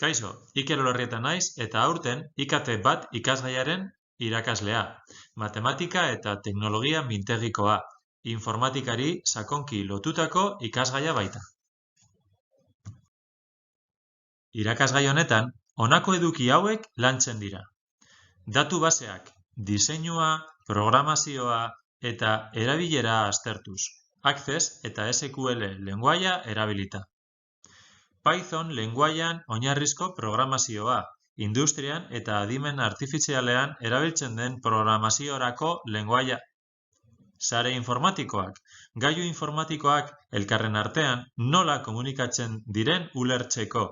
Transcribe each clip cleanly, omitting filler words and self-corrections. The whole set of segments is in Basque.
Kaixo, Iker Olorrieta naiz eta aurten IKT bat ikasgaiaren irakaslea. Matematika eta teknologia mintegikoa. Informatikari sakonki lotutako ikasgaia baita. Irakasgai honetan, honako eduki hauek lantzen dira. Datu baseak, diseinua, programazioa eta erabilera aztertuz. Access eta SQL lenguaia erabilita. Python lenguaian oinarrizko programazioa, industrian eta adimen artifizialean erabiltzen den programaziorako lenguaia. Sare informatikoak, gailu informatikoak elkarren artean nola komunikatzen diren ulertzeko,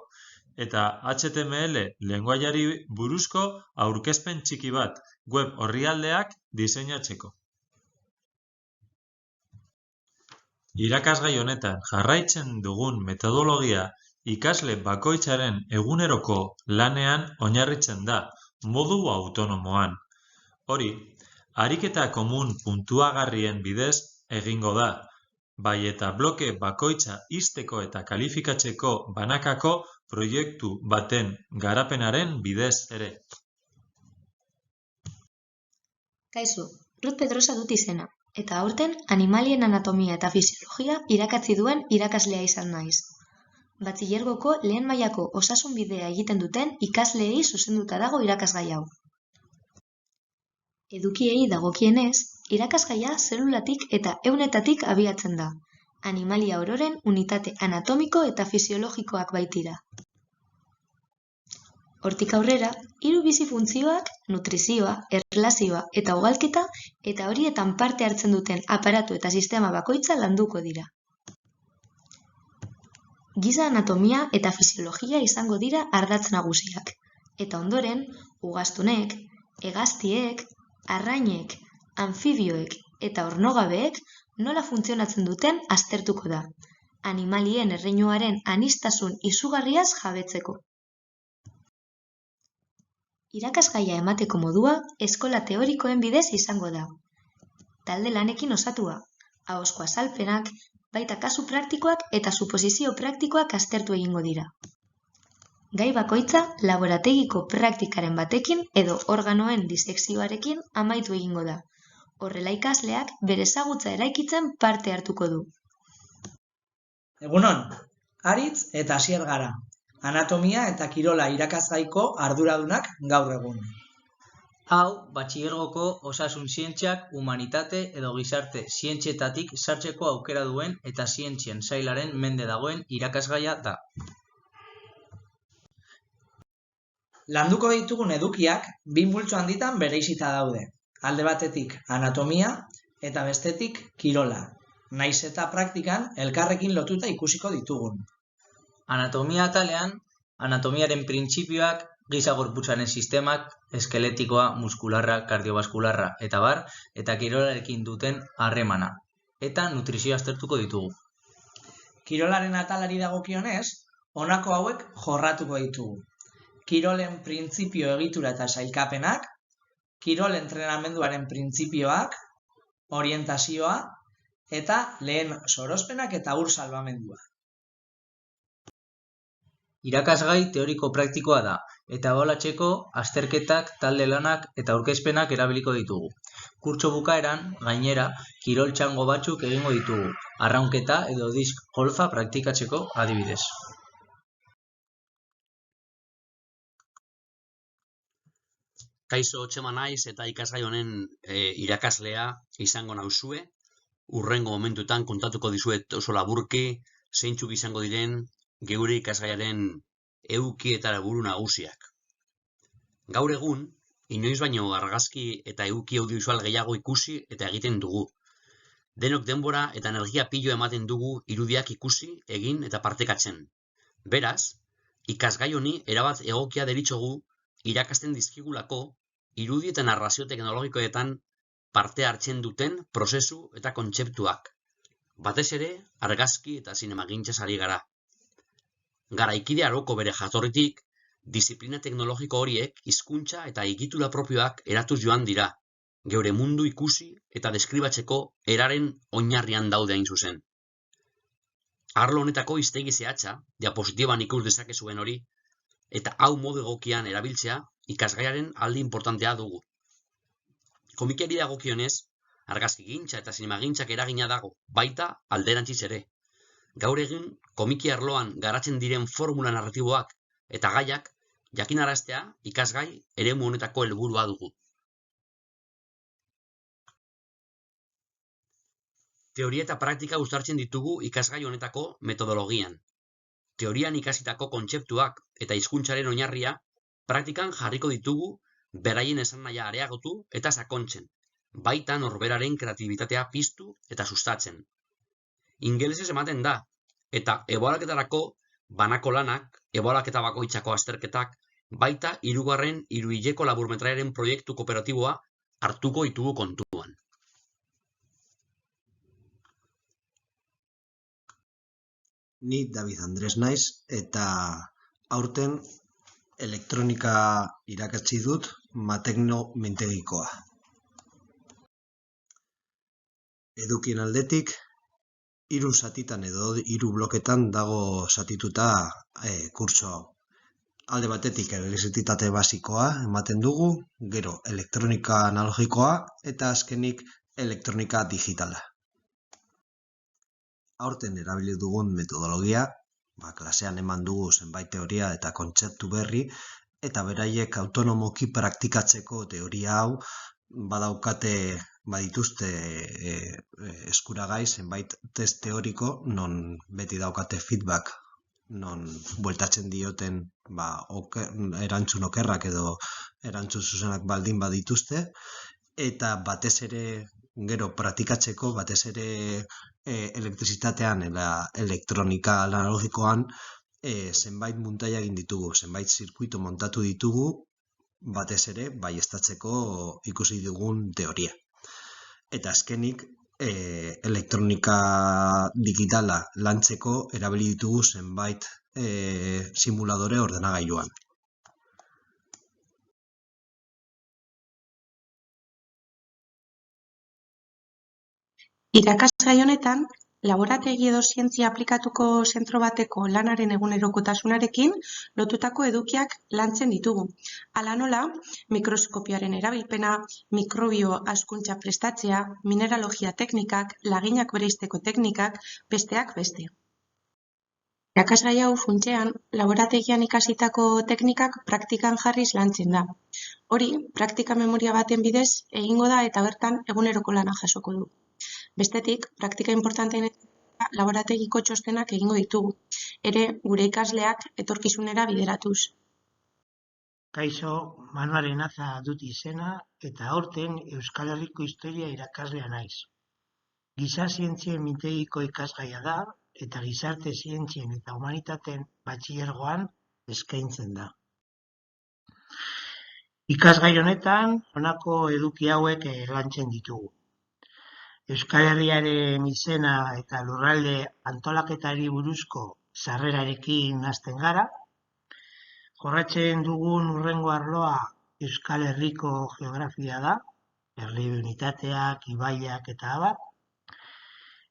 eta HTML lenguaiari buruzko aurkezpen txiki bat, web orrialdeak diseinatzeko. Irakasgai honetan jarraitzen dugun metodologia ikasle bakoitzaren eguneroko lanean oinarritzen da, modu autonomoan. Hori, ariketa komun puntuagarrien bidez egingo da, bai eta bloke bakoitza ixteko eta kalifikatzeko banakako proiektu baten garapenaren bidez ere. Kaixo, Ruth Pedrosa dut izena, eta aurten animalien anatomia eta fisiologia irakatsi duen irakaslea izan naiz. Batxilergoko lehen mailako osasun bidea egiten duten ikasleei zuzenduta dago irakasgai hau. Edukiei dagokienez, irakasgaia zelulatik eta ehunetatik abiatzen da. Animalia ororen unitate anatomiko eta fisiologikoak baitira. Hortik aurrera, 3 bizi funtzioak, nutrizioa, erlazioa eta ugalketa eta horietan parte hartzen duten aparatu eta sistema bakoitza landuko dira. Giza anatomia eta fisiologia izango dira ardatz nagusiak, eta ondoren, ugaztunek, hegaztiek, arrainek, anfibioek eta ornogabeek nola funtzionatzen duten aztertuko da, animalien erreinuaren aniztasun izugarriaz jabetzeko. Irakasgaia emateko modua eskola teorikoen bidez izango da. Talde lanekin osatua, ahozko azalpenak, baita kasu praktikoak eta suposizio praktikoak aztertu egingo dira. Gai bakoitza laborategiko praktikaren batekin edo organoen disekzioarekin amaitu egingo da. Horrela ikasleak bere ezagutza eraikitzen parte hartuko du. Egunon, Aritz eta Asier gara. Anatomia eta kirola irakasgaiko arduradunak gaur egun. Hau, batxilergoko osasun zientziak, humanitate edo gizarte zientzietatik sartzeko aukera duen eta zientzien sailaren mende dagoen irakasgaia da. Landuko ditugun edukiak bi multzo handitan bereizita daude. Alde batetik anatomia eta bestetik kirola. Nahiz eta praktikan elkarrekin lotuta ikusiko ditugun. Anatomia atalean, anatomiaren printzipioak, giza gorputzaren sistemak, eskeletikoa, muskularra, kardiobaskularra eta bar, eta kirolarekin duten harremana, eta nutrizioa aztertuko ditugu. Kirolaren atalari dagokionez, honako hauek jorratuko ditugu. Kirolen printzipio egitura eta sailkapenak, kirol entrenamenduaren printzipioak, orientazioa, eta lehen sorospenak eta ur salbamendua. Irakasgai teoriko-praktikoa da, eta ebaluatzeko azterketak, talde lanak eta aurkezpenak erabiliko ditugu. Kurtso bukaeran, gainera, kirol txango batzuk egingo ditugu, arraunketa edo disk golfa praktikatzeko adibidez. Kaixo, Txema naiz eta ikasgai honen irakaslea izango nauzue. Hurrengo momentuetan kontatuko dizuet oso laburki zeintzuk izango diren geure ikasgaiaren eduki eta helburu nagusiak. Gaur egun, inoiz baino argazki eta eduki audiovisual gehiago ikusi eta egiten dugu. Denok denbora eta energia pilo ematen dugu irudiak ikusi, egin eta partekatzen. Beraz, ikasgai honi erabat egokia deritzogu irakasten dizkigulako irudi eta narrazio teknologikoetan parte hartzen duten prozesu eta kontzeptuak. Batez ere, argazki eta zinemagintzaz ari gara. Garaikide aroko bere jatorritik, disiplina teknologiko horiek hizkuntza eta egitura propioak eratuz joan dira, geure mundu ikusi eta deskribatzeko eraren oinarrian daude hain zuzen. Arlo honetako hiztegi zehatza, diapositiban ikus dezakezuen hori, eta hau modu egokian erabiltzea ikasgaiaren alde importantea dugu. Komikiari dagokionez, argazkigintza eta zinemagintzak eragina dago, baita alderantziz ere. Gaur egin, komiki arloan garatzen diren formula narratiboak eta gaiak jakinaraztea ikasgai eremu honetako helburua dugu. Teoria eta praktika uztartzen ditugu ikasgai honetako metodologian. Teorian ikasitako kontzeptuak eta hizkuntzaren oinarria praktikan jarriko ditugu beraien esanahia areagotu eta sakontzen, baita norberaren kreatibitatea piztu eta sustatzen. Ingelesez ematen da, eta ebaluaketarako banako lanak, ebaluaketa bakoitzako azterketak, baita 3. hiruhileko laburmetraiaren proiektu kooperatiboa hartuko ditugu kontuan. Ni David Andres naiz eta aurten elektronika irakatsi dut Matekno mintegikoa. Edukien aldetik, 3 zatitan edo 3 bloketan dago zatituta kurtso hau. Alde batetik elektrizitate basikoa ematen dugu, gero elektronika analogikoa eta azkenik elektronika digitala. Aurten erabili dugun metodologia, klasean eman dugu zenbait teoria eta kontzeptu berri, eta beraiek autonomoki praktikatzeko teoria hau badituzte eskuragai zenbait test teoriko, non beti daukate feedback, non bueltatzen dioten erantzun okerrak edo erantzun zuzenak baldin badituzte, eta batez ere gero praktikatzeko, batez ere elektrizitatean eta elektronika analogikoan zenbait muntaia egin ditugu, zenbait zirkuito montatu ditugu, batez ere baieztatzeko ikusi dugun teoria. Eta azkenik elektronika digitala lantzeko erabili ditugu zenbait simuladore ordenagailuan. Irakasgai honetan, laborategi edo zientzia aplikatuko zentro bateko lanaren egunerokotasunarekin lotutako edukiak lantzen ditugu. Hala nola, mikroskopioaren erabilpena, mikrobio hazkuntza prestatzea, mineralogia teknikak, laginak bereizteko teknikak, besteak beste. Irakasgai hau funtsean, laborategian ikasitako teknikak praktikan jarriz lantzen da. Hori, praktika memoria baten bidez egingo da eta bertan eguneroko lana jasoko du. Bestetik, praktika importanteen laborategiko txostenak egingo ditugu, ere gure ikasleak etorkizunera bideratuz. Kaixo, Manuel Enaza dut izena eta aurten Euskal Herriko historia irakaslea naiz. Giza zientzien mintegiko ikasgaia da eta gizarte zientzien eta humanitateen batxilergoan eskaintzen da. Ikasgai honetan, honako eduki hauek lantzen ditugu. Euskal Herriaren izena eta lurralde antolaketari buruzko sarrerarekin hasten gara. Jorratzen dugun hurrengo arloa Euskal Herriko geografia da, herri unitateak, ibaiak eta abar.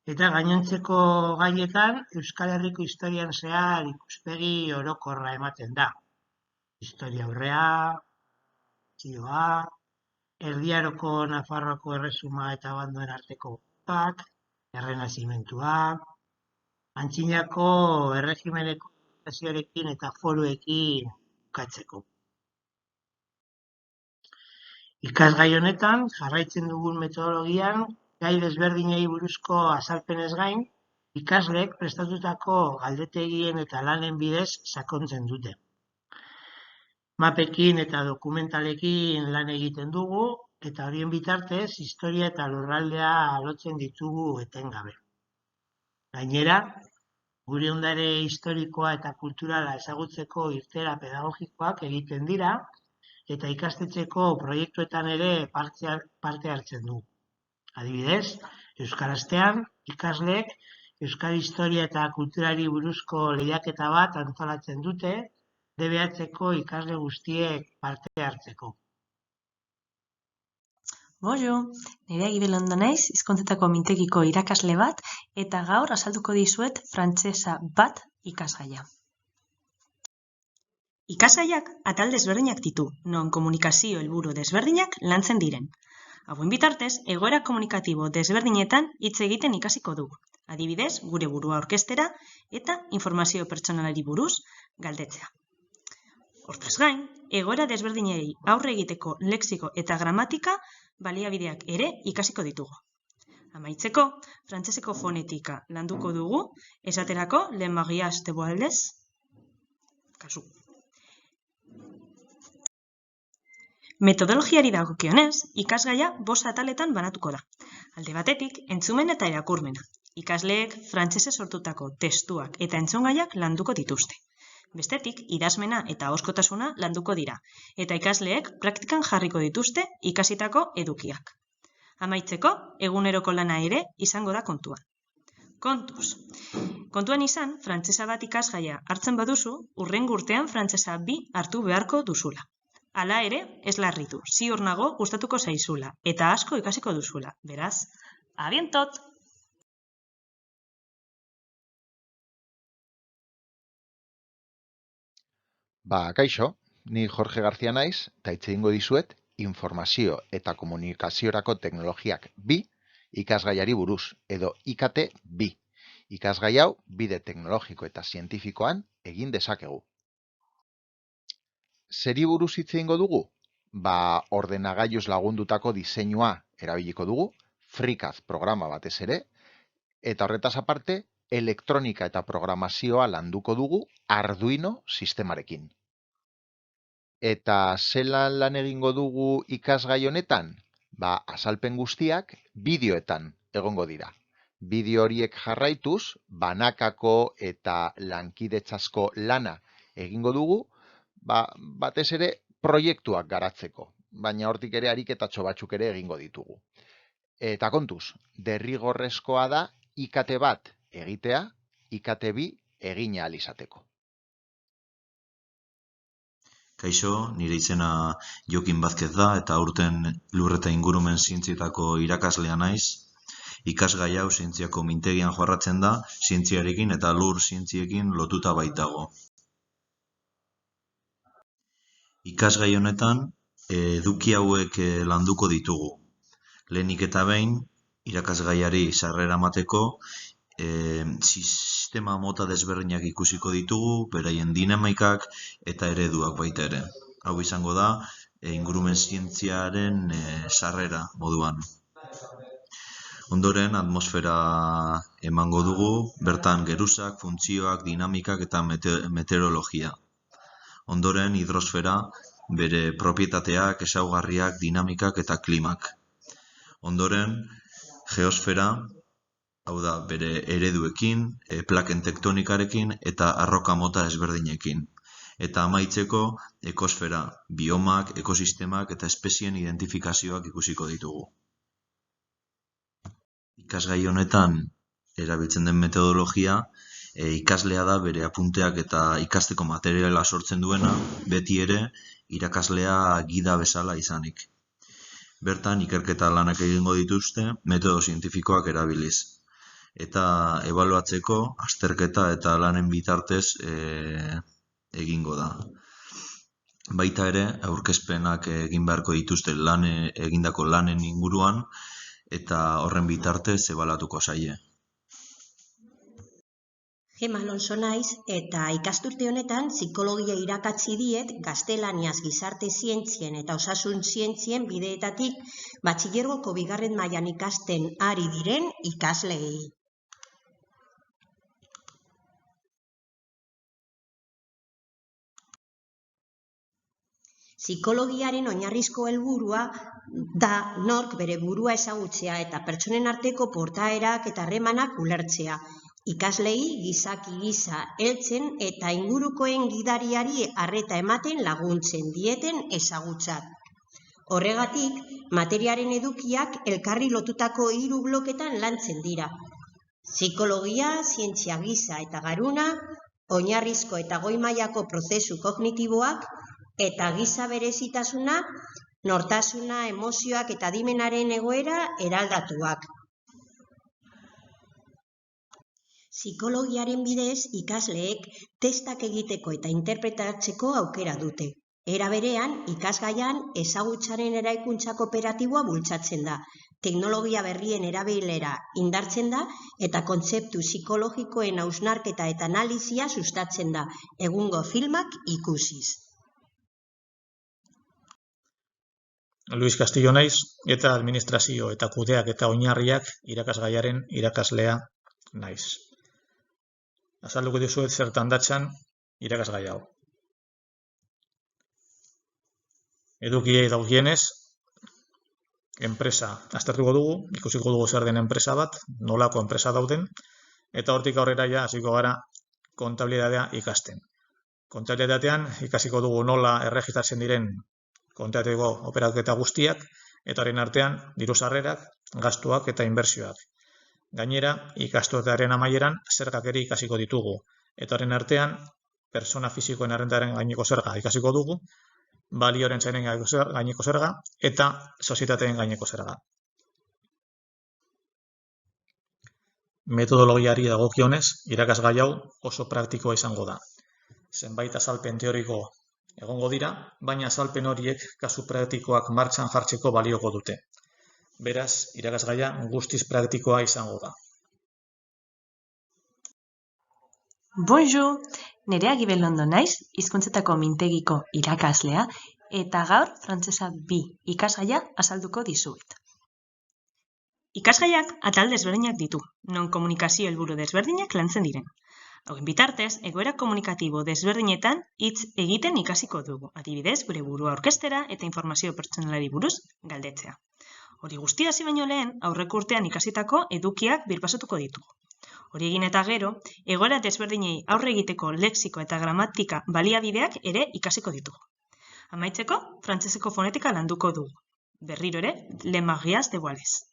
Eta gainontzeko gaietan Euskal Herriko historian zehar ikuspegi orokorra ematen da. Historia aurrea, zioa, Erdi Aroko Nafarroako erresuma eta bandoen arteko bat, errenazimentua, antzinako erregimeneko nazioarekin eta foruekin bukatzeko. Ikasgai honetan, jarraitzen dugun metodologian, gai desberdinei buruzko azalpenez gain, ikasleek prestatutako galdetegien eta lanen bidez sakontzen dute. Mapekin eta dokumentalekin lan egiten dugu, eta horien bitartez, historia eta lurraldea lotzen ditugu etengabe. Gainera, gure ondare historikoa eta kulturala ezagutzeko irteera pedagogikoak egiten dira, eta ikastetxeko proiektuetan ere parte hartzen du. Adibidez, Euskarastean, ikasleek Euskal historia eta kulturari buruzko lehiaketa bat antolatzen dute, DBH-ko ikasle guztiek parte hartzeko. Bonjour, nire Gibelondo naiz, hizkuntzetako mintegiko irakasle bat, eta gaur azalduko dizuet frantsesa bat ikasgaia. Ikasgaiak atal desberdinak ditu, non komunikazio helburu desberdinak lantzen diren. Hauen bitartez, egoera komunikatibo desberdinetan hitz egiten ikasiko dugu. Adibidez, gure burua aurkeztera eta informazio pertsonalari buruz galdetzea. Hortaz gain, egoera desberdinei aurre egiteko lexiko eta gramatika baliabideak ere ikasiko ditugu. Amaitzeko, frantseseko fonetika landuko dugu, esaterako le mariage de Boaldes, kasu. Metodologiari dagokionez, ikasgaia 5 ataletan banatuko da. Alde batetik, entzumen eta irakurmena. Ikasleek frantsesez sortutako testuak eta entzungaiak landuko dituzte. Bestetik, idazmena eta ahoskotasuna landuko dira, eta ikasleek praktikan jarriko dituzte ikasitako edukiak. Amaitzeko, eguneroko lana ere izango da kontuan. Kontuz. Kontuan izan, frantsesa bat ikasgaia hartzen baduzu, hurrengo urtean frantsesa 2 hartu beharko duzula. Hala ere, ez larritu, ziur nago gustatuko zaizula, eta asko ikasiko duzula. Beraz, abientot! Kaixo, ni Jorge García naiz, eta hitz egingo dizuet informazio eta komunikaziorako teknologiak 2 ikasgaiari buruz, edo IKT 2. Ikasgai hau bide teknologiko eta zientifikoan egin dezakegu. Zeri buruz hitz egingo dugu? Ordenagailuz lagundutako diseinua erabiliko dugu, FreeCAD programa batez ere, eta horretaz aparte, elektronika eta programazioa landuko dugu Arduino sistemarekin. Eta zelan lan egingo dugu ikasgai honetan? Azalpen guztiak bideoetan egongo dira. Bideo horiek jarraituz, banakako eta lankidetzazko lana egingo dugu, batez ere proiektuak garatzeko, baina hortik ere ariketatxo batzuk ere egingo ditugu. Eta kontuz, derrigorrezkoa da IKT bat egitea, IKT 2 egin ahal izateko. Kaixo, nire izena Jokin Vázquez da eta aurten lur eta ingurumen zientzietako irakaslea naiz. Ikasgai hau zientziako mintegian jorratzen da, zientziarekin eta lur zientziekin lotuta baitago. Ikasgai honetan eduki hauek landuko ditugu. Lehenik eta behin, irakasgaiari sarrera emateko, sistema mota desberdinak ikusiko ditugu, beraien dinamikak eta ereduak baita ere. Hau izango da, ingurumen zientziaren sarrera moduan. Ondoren, atmosfera emango dugu, bertan geruzak, funtzioak, dinamikak eta meteorologia. Ondoren, hidrosfera, bere propietateak, ezaugarriak, dinamikak eta klimak. Ondoren, geosfera, hau da, bere ereduekin, plaken tektonikarekin eta arroka mota ezberdinekin. Eta amaitzeko, ekosfera, biomak, ekosistemak eta espezien identifikazioak ikusiko ditugu. Ikasgai honetan erabiltzen den metodologia, ikaslea da bere apunteak eta ikasteko materiala sortzen duena, beti ere irakaslea gida bezala izanik. Bertan, ikerketa lanak egingo dituzte, metodo zientifikoak erabiliz. Eta ebaluatzeko, azterketa eta lanen bitartez egingo da. Baita ere, aurkezpenak egin beharko dituzte egindako lanen inguruan, eta horren bitartez ebaluatuko zaie. Gema Alonso naiz eta ikasturte honetan psikologia irakatsi diet gaztelaniaz gizarte zientzien eta osasun zientzien bideetatik batxilergoko 2. mailan ikasten ari diren ikasleei. Psikologiaren oinarrizko helburua da nork bere burua ezagutzea eta pertsonen arteko portaerak eta harremanak ulertzea. Ikaslei gizaki gisa heltzen eta ingurukoen gidariari arreta ematen laguntzen dieten ezagutzak. Horregatik, materiaren edukiak elkarri lotutako 3 bloketan lantzen dira. Psikologia, zientzia gisa eta garuna, oinarrizko eta goi mailako prozesu kognitiboak, eta giza berezitasuna, nortasuna, emozioak eta adimenaren egoera eraldatuak. Psikologiaren bidez ikasleek testak egiteko eta interpretatzeko aukera dute. Era berean, ikasgaian ezagutzaren eraikuntza kooperatiboa bultzatzen da, teknologia berrien erabilera indartzen da eta kontzeptu psikologikoen hausnarketa eta analizia sustatzen da, egungo filmak ikusiz. Luis Castillo naiz eta administrazio eta kudeak eta oinarriak irakasgaiaren irakaslea naiz. Azalduko dizuet zertan datzan irakasgai hau. Edukiei dagokienez, enpresa aztertuko dugu, ikusiko dugu zer den enpresa bat, nolako enpresa dauden, eta hortik aurrera ja hasiko gara kontabilitatea ikasten. Kontabilitatean ikasiko dugu nola erregistratzen diren kontabilitateko operaketa guztiak, eta horren artean diru sarrerak, gastuak eta inbertsioak. Gainera, ikasturtearen amaieran zergak ere ikasiko ditugu, eta horren artean pertsona fisikoen errentaren gaineko zerga ikasiko dugu, balioren zainen gaineko zerga eta sozietateen gaineko zerga. Metodologiari dagokionez, irakasgai hau oso praktikoa izango da. Zenbait azalpen teoriko egongo dira, baina azalpen horiek kasu praktikoak martxan jartzeko balioko dute. Beraz, irakasgaia guztiz praktikoa izango da. Bonjour, Nerea Gibelondo naiz, hizkuntzetako mintegiko irakaslea, eta gaur frantsesa 2 ikasgaia azalduko dizuet. Ikasgaiak atal desberdinak ditu, non komunikazio helburu desberdinak lantzen diren. Hauen bitartez, egoera komunikatibo desberdinetan hitz egiten ikasiko dugu, adibidez, gure burua aurkeztera eta informazio pertsonalari buruz galdetzea. Hori guztia hasi baino lehen, aurreko urtean ikasitako edukiak birpasatuko ditugu. Hori egin eta gero, egoera desberdinei aurre egiteko lexiko eta gramatika baliabideak ere ikasiko ditugu. Amaitzeko, frantseseko fonetika landuko dugu. Berriro ere, les magias de Wallace.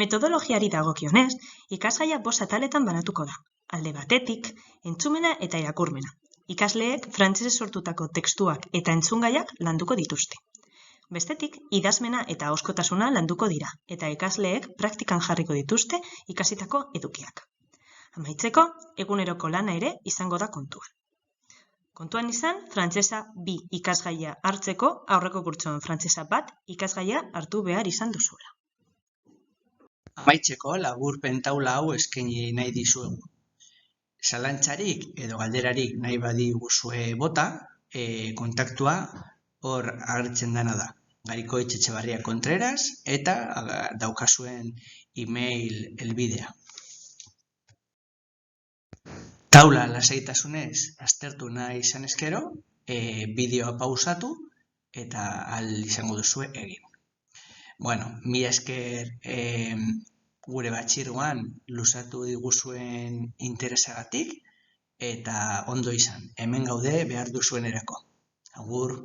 Metodologiari dagokionez, ikasgaia 5 ataletan banatuko da. Alde batetik, entzumena eta irakurmena. Ikasleek frantsesez sortutako testuak eta entzungaiak landuko dituzte. Bestetik, idazmena eta ahoskotasuna landuko dira, eta ikasleek praktikan jarriko dituzte ikasitako edukiak. Amaitzeko, eguneroko lana ere izango da kontuan. Kontuan izan, frantsesa 2 ikasgaia hartzeko aurreko kurtsoan frantsesa 1 ikasgaia hartu behar izan duzuela. Amaitzeko laburpen taula hau eskaini nahi dizuegu. Zalantzarik edo galderarik nahi badiguzue bota, kontaktua hor agertzen dena da. Garikoitz Etxebarria Contreras eta daukazuen email helbidea. Taula lasaitasunez aztertu nahi izan eskero, bideoa pausatu eta ahal izango duzue egin. Bueno, mila esker gure batxiruan luzatu diguzuen interesagatik eta ondo izan. Hemen gaude behar duzuenerako. Agur.